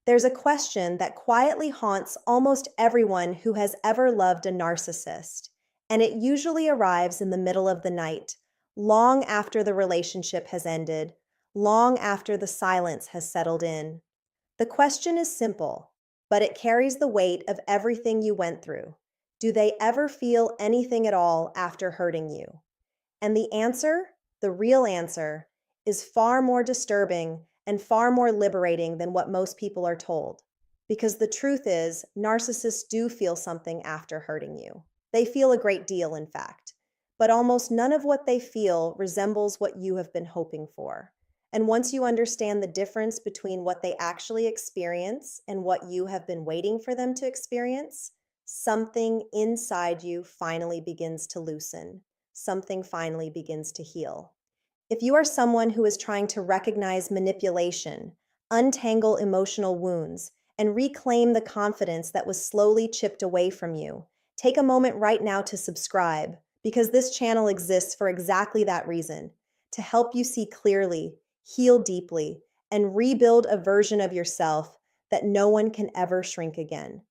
There's a question that quietly haunts almost everyone who has ever loved a narcissist, and it usually arrives in the middle of the night, long after the relationship has ended, long after the silence has settled in. The question is simple, but it carries the weight of everything you went through. Do they ever feel anything at all after hurting you? And the answer, the real answer, is far more disturbing and far more liberating than what most people are told. Because the truth is, narcissists do feel something after hurting you. They feel a great deal, in fact. But almost none of what they feel resembles what you have been hoping for. And once you understand the difference between what they actually experience and what you have been waiting for them to experience, something inside you finally begins to loosen. Something finally begins to heal. If you are someone who is trying to recognize manipulation, untangle emotional wounds, and reclaim the confidence that was slowly chipped away from you, take a moment right now to subscribe, because this channel exists for exactly that reason, to help you see clearly, heal deeply, and rebuild a version of yourself that no one can ever shrink again.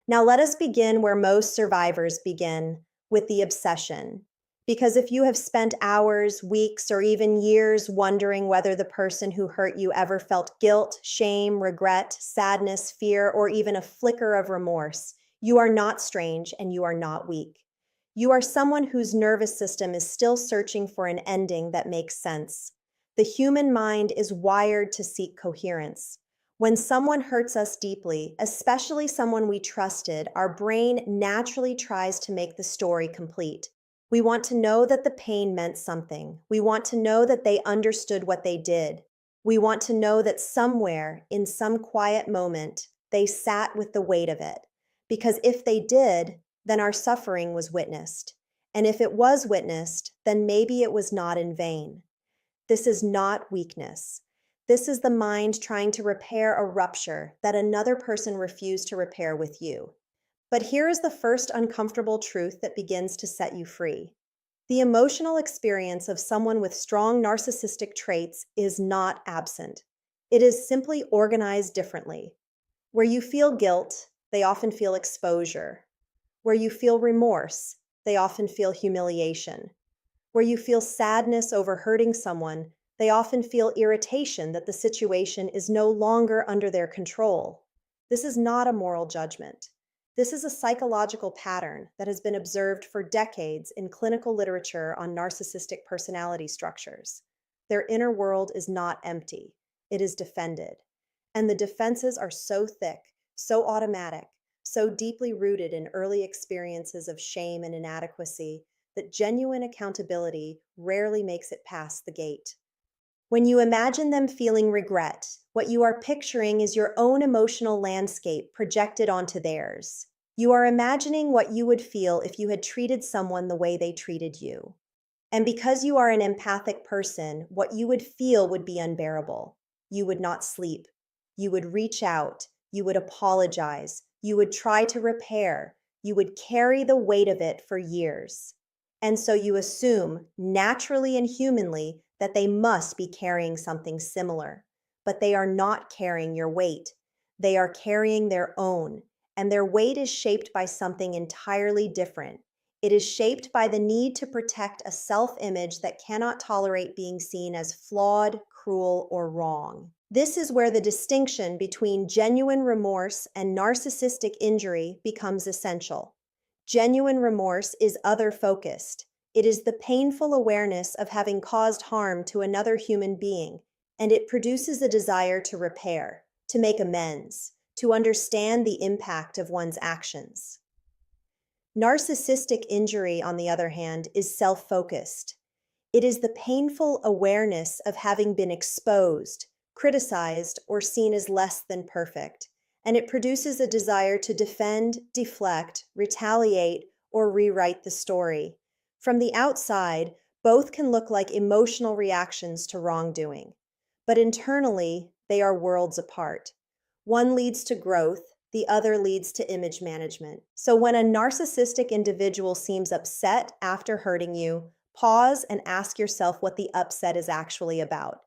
Now, let us begin where most survivors begin, with the obsession. Because if you have spent hours, weeks, or even years wondering whether the person who hurt you ever felt guilt, shame, regret, sadness, fear, or even a flicker of remorse, you are not strange and you are not weak. You are someone whose nervous system is still searching for an ending that makes sense. The human mind is wired to seek coherence. When someone hurts us deeply, especially someone we trusted, our brain naturally tries to make the story complete. We want to know that the pain meant something. We want to know that they understood what they did. We want to know that somewhere, in some quiet moment, they sat with the weight of it. Because if they did, then our suffering was witnessed. And if it was witnessed, then maybe it was not in vain. This is not weakness. This is the mind trying to repair a rupture that another person refused to repair with you. But here is the first uncomfortable truth that begins to set you free. The emotional experience of someone with strong narcissistic traits is not absent. It is simply organized differently. Where you feel guilt, they often feel exposure. Where you feel remorse, they often feel humiliation. Where you feel sadness over hurting someone, they often feel irritation that the situation is no longer under their control. This is not a moral judgment. This is a psychological pattern that has been observed for decades in clinical literature on narcissistic personality structures. Their inner world is not empty, it is defended. And the defenses are so thick, so automatic, so deeply rooted in early experiences of shame and inadequacy that genuine accountability rarely makes it past the gate. When you imagine them feeling regret, what you are picturing is your own emotional landscape projected onto theirs. You are imagining what you would feel if you had treated someone the way they treated you. And because you are an empathic person, what you would feel would be unbearable. You would not sleep. You would reach out. You would apologize. You would try to repair. You would carry the weight of it for years. And so you assume, naturally and humanly, that they must be carrying something similar. But they are not carrying your weight. They are carrying their own, and their weight is shaped by something entirely different. It is shaped by the need to protect a self-image that cannot tolerate being seen as flawed, cruel, or wrong. This is where the distinction between genuine remorse and narcissistic injury becomes essential. Genuine remorse is other-focused. It is the painful awareness of having caused harm to another human being, and it produces a desire to repair, to make amends, to understand the impact of one's actions. Narcissistic injury, on the other hand, is self-focused. It is the painful awareness of having been exposed, criticized, or seen as less than perfect, and it produces a desire to defend, deflect, retaliate, or rewrite the story. From the outside, both can look like emotional reactions to wrongdoing, but internally, they are worlds apart. One leads to growth, the other leads to image management. So when a narcissistic individual seems upset after hurting you, pause and ask yourself what the upset is actually about.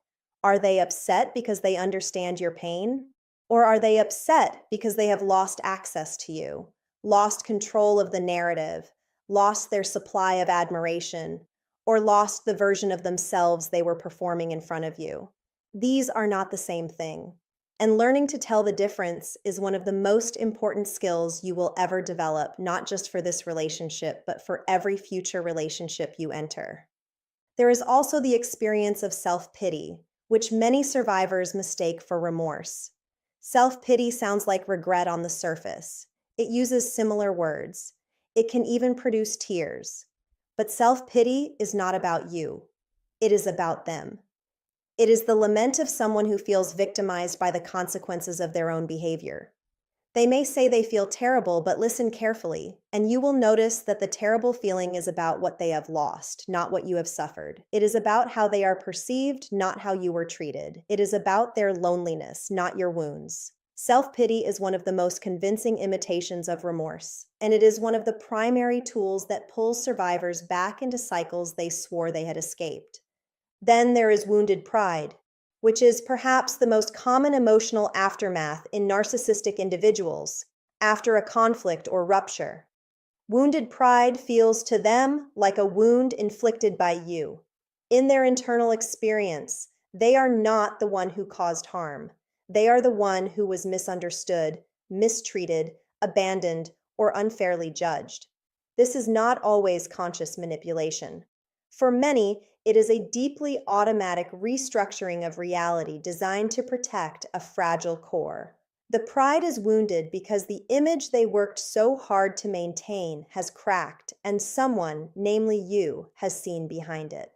Are they upset because they understand your pain? Or are they upset because they have lost access to you, lost control of the narrative, lost their supply of admiration, or lost the version of themselves they were performing in front of you? These are not the same thing. And learning to tell the difference is one of the most important skills you will ever develop, not just for this relationship, but for every future relationship you enter. There is also the experience of self-pity, which many survivors mistake for remorse. Self-pity sounds like regret on the surface. It uses similar words. It can even produce tears. But self-pity is not about you. It is about them. It is the lament of someone who feels victimized by the consequences of their own behavior. They may say they feel terrible, but listen carefully, and you will notice that the terrible feeling is about what they have lost, not what you have suffered. It is about how they are perceived, not how you were treated. It is about their loneliness, not your wounds. Self-pity is one of the most convincing imitations of remorse, and it is one of the primary tools that pulls survivors back into cycles they swore they had escaped. Then there is wounded pride, which is perhaps the most common emotional aftermath in narcissistic individuals after a conflict or rupture. Wounded pride feels to them like a wound inflicted by you. In their internal experience, they are not the one who caused harm. They are the one who was misunderstood, mistreated, abandoned, or unfairly judged. This is not always conscious manipulation. For many, it is a deeply automatic restructuring of reality designed to protect a fragile core. The pride is wounded because the image they worked so hard to maintain has cracked, and someone, namely you, has seen behind it.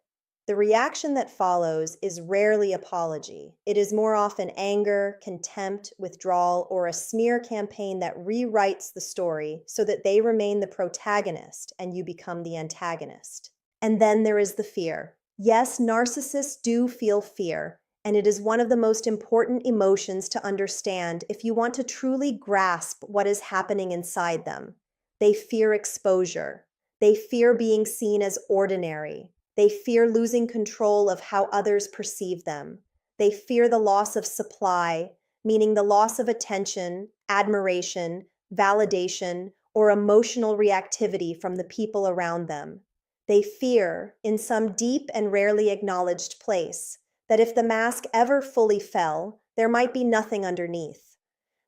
The reaction that follows is rarely apology. It is more often anger, contempt, withdrawal, or a smear campaign that rewrites the story so that they remain the protagonist and you become the antagonist. And then there is the fear. Yes, narcissists do feel fear, and it is one of the most important emotions to understand if you want to truly grasp what is happening inside them. They fear exposure. They fear being seen as ordinary. They fear losing control of how others perceive them. They fear the loss of supply, meaning the loss of attention, admiration, validation, or emotional reactivity from the people around them. They fear, in some deep and rarely acknowledged place, that if the mask ever fully fell, there might be nothing underneath.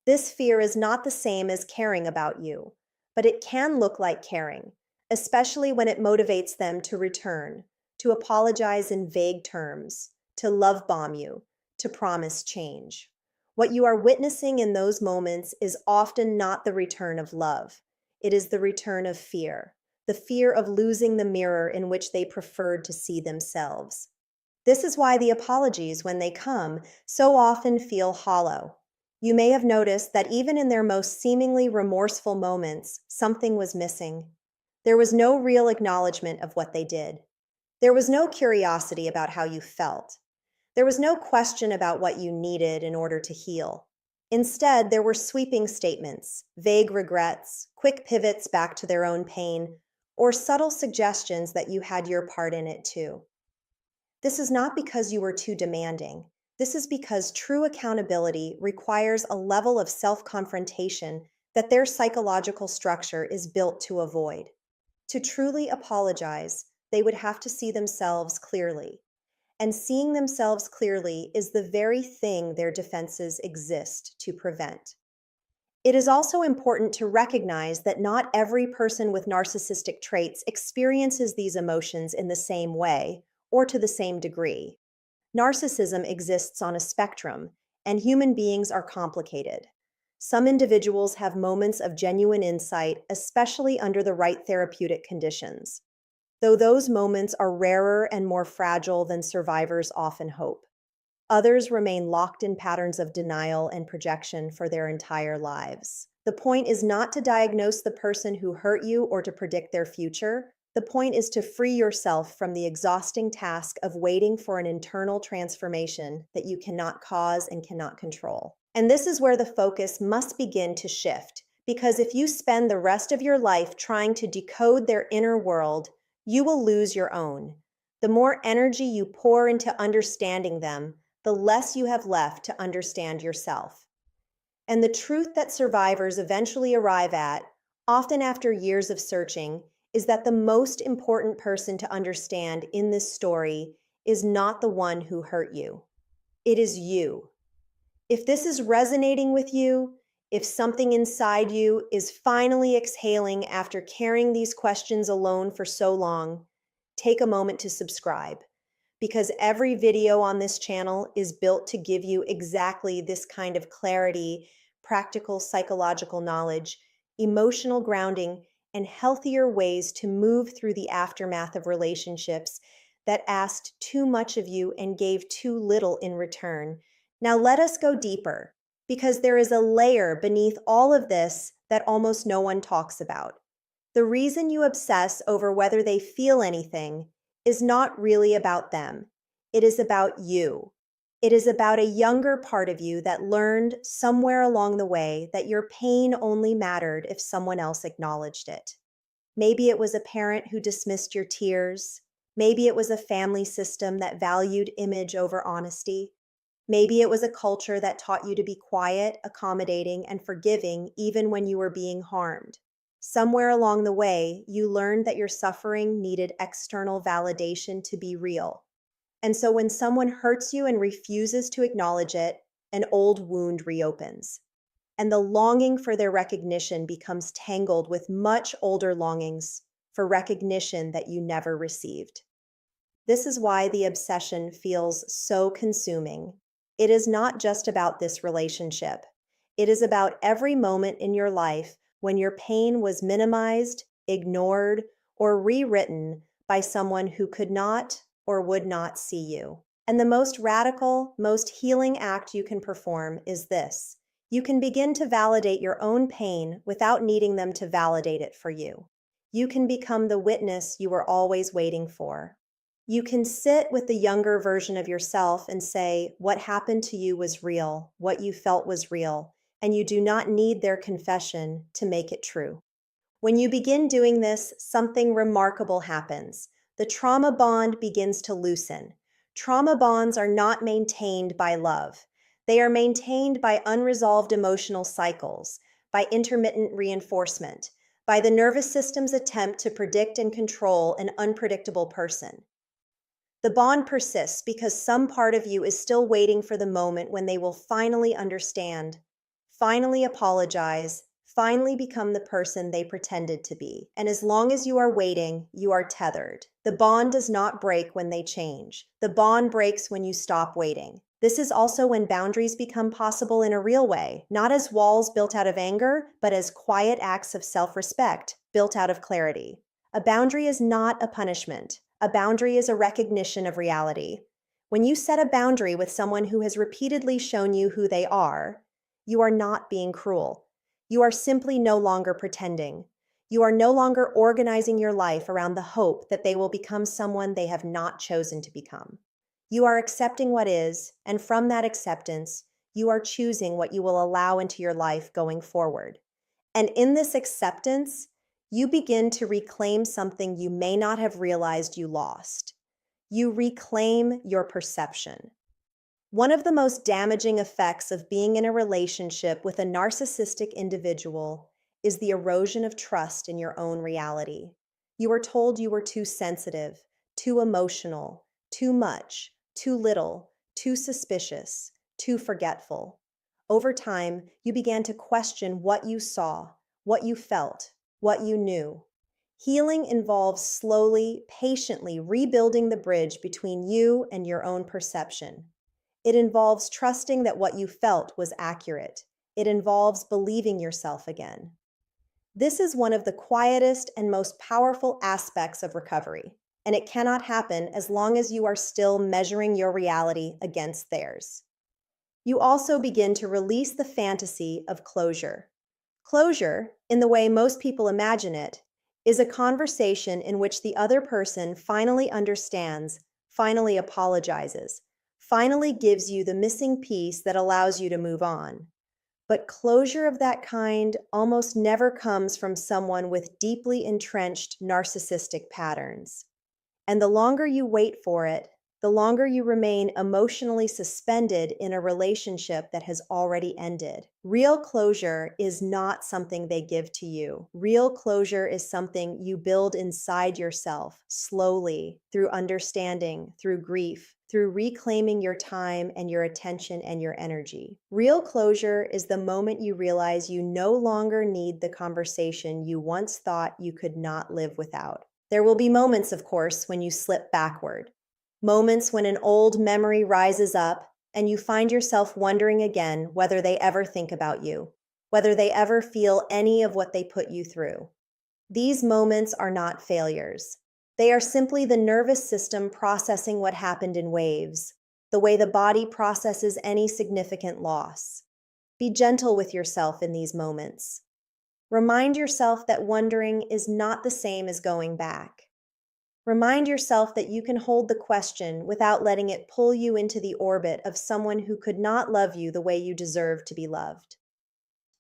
This fear is not the same as caring about you, but it can look like caring, especially when it motivates them to return, to apologize in vague terms, to love bomb you, to promise change. What you are witnessing in those moments is often not the return of love. It is the return of fear. The fear of losing the mirror in which they preferred to see themselves. This is why the apologies, when they come, so often feel hollow. You may have noticed that even in their most seemingly remorseful moments, something was missing. There was no real acknowledgement of what they did. There was no curiosity about how you felt. There was no question about what you needed in order to heal. Instead, there were sweeping statements, vague regrets, quick pivots back to their own pain, or subtle suggestions that you had your part in it too. This is not because you were too demanding. This is because true accountability requires a level of self-confrontation that their psychological structure is built to avoid. To truly apologize, they would have to see themselves clearly. And seeing themselves clearly is the very thing their defenses exist to prevent. It is also important to recognize that not every person with narcissistic traits experiences these emotions in the same way or to the same degree. Narcissism exists on a spectrum, and human beings are complicated. Some individuals have moments of genuine insight, especially under the right therapeutic conditions, though those moments are rarer and more fragile than survivors often hope. Others remain locked in patterns of denial and projection for their entire lives. The point is not to diagnose the person who hurt you or to predict their future. The point is to free yourself from the exhausting task of waiting for an internal transformation that you cannot cause and cannot control. And this is where the focus must begin to shift, because if you spend the rest of your life trying to decode their inner world, you will lose your own. The more energy you pour into understanding them, the less you have left to understand yourself. And the truth that survivors eventually arrive at, often after years of searching, is that the most important person to understand in this story is not the one who hurt you. It is you. If this is resonating with you, if something inside you is finally exhaling after carrying these questions alone for so long, take a moment to subscribe, because every video on this channel is built to give you exactly this kind of clarity, practical psychological knowledge, emotional grounding, and healthier ways to move through the aftermath of relationships that asked too much of you and gave too little in return. Now let us go deeper, because there is a layer beneath all of this that almost no one talks about. The reason you obsess over whether they feel anything is not really about them. It is about you. It is about a younger part of you that learned somewhere along the way that your pain only mattered if someone else acknowledged it. Maybe it was a parent who dismissed your tears. Maybe it was a family system that valued image over honesty. Maybe it was a culture that taught you to be quiet, accommodating, and forgiving even when you were being harmed. Somewhere along the way, you learned that your suffering needed external validation to be real. And so when someone hurts you and refuses to acknowledge it, an old wound reopens. And the longing for their recognition becomes tangled with much older longings for recognition that you never received. This is why the obsession feels so consuming. It is not just about this relationship. It is about every moment in your life when your pain was minimized, ignored, or rewritten by someone who could not or would not see you. And the most radical, most healing act you can perform is this. You can begin to validate your own pain without needing them to validate it for you. You can become the witness you were always waiting for. You can sit with the younger version of yourself and say, what happened to you was real, what you felt was real, and you do not need their confession to make it true. When you begin doing this, something remarkable happens. The trauma bond begins to loosen. Trauma bonds are not maintained by love. They are maintained by unresolved emotional cycles, by intermittent reinforcement, by the nervous system's attempt to predict and control an unpredictable person. The bond persists because some part of you is still waiting for the moment when they will finally understand, finally apologize, finally become the person they pretended to be. And as long as you are waiting, you are tethered. The bond does not break when they change. The bond breaks when you stop waiting. This is also when boundaries become possible in a real way, not as walls built out of anger, but as quiet acts of self-respect built out of clarity. A boundary is not a punishment. A boundary is a recognition of reality. When you set a boundary with someone who has repeatedly shown you who they are, you are not being cruel. You are simply no longer pretending. You are no longer organizing your life around the hope that they will become someone they have not chosen to become. You are accepting what is, and from that acceptance, you are choosing what you will allow into your life going forward. And in this acceptance, you begin to reclaim something you may not have realized you lost. You reclaim your perception. One of the most damaging effects of being in a relationship with a narcissistic individual is the erosion of trust in your own reality. You are told you were too sensitive, too emotional, too much, too little, too suspicious, too forgetful. Over time, you began to question what you saw, what you felt, what you knew. Healing involves slowly, patiently rebuilding the bridge between you and your own perception. It involves trusting that what you felt was accurate. It involves believing yourself again. This is one of the quietest and most powerful aspects of recovery, and it cannot happen as long as you are still measuring your reality against theirs. You also begin to release the fantasy of closure. Closure, in the way most people imagine it, is a conversation in which the other person finally understands, finally apologizes, finally gives you the missing piece that allows you to move on. But closure of that kind almost never comes from someone with deeply entrenched narcissistic patterns. And the longer you wait for it, the longer you remain emotionally suspended in a relationship that has already ended. Real closure is not something they give to you. Real closure is something you build inside yourself, slowly, through understanding, through grief, through reclaiming your time and your attention and your energy. Real closure is the moment you realize you no longer need the conversation you once thought you could not live without. There will be moments, of course, when you slip backward. Moments when an old memory rises up and you find yourself wondering again whether they ever think about you, whether they ever feel any of what they put you through. These moments are not failures. They are simply the nervous system processing what happened in waves, the way the body processes any significant loss. Be gentle with yourself in these moments. Remind yourself that wondering is not the same as going back. Remind yourself that you can hold the question without letting it pull you into the orbit of someone who could not love you the way you deserve to be loved.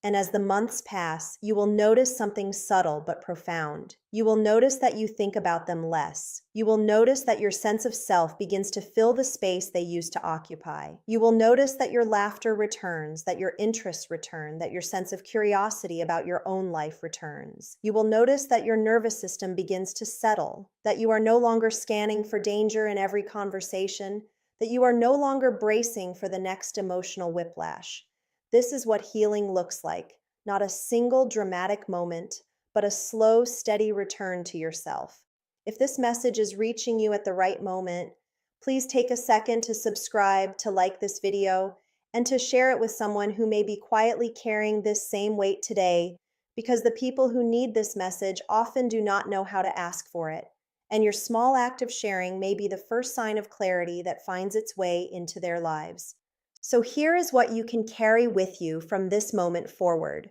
And as the months pass, you will notice something subtle but profound. You will notice that you think about them less. You will notice that your sense of self begins to fill the space they used to occupy. You will notice that your laughter returns, that your interests return, that your sense of curiosity about your own life returns. You will notice that your nervous system begins to settle, that you are no longer scanning for danger in every conversation, that you are no longer bracing for the next emotional whiplash. This is what healing looks like, not a single dramatic moment, but a slow, steady return to yourself. If this message is reaching you at the right moment, please take a second to subscribe, to like this video, and to share it with someone who may be quietly carrying this same weight today, because the people who need this message often do not know how to ask for it. And your small act of sharing may be the first sign of clarity that finds its way into their lives. So here is what you can carry with you from this moment forward.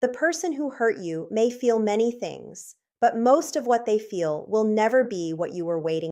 The person who hurt you may feel many things, but most of what they feel will never be what you were waiting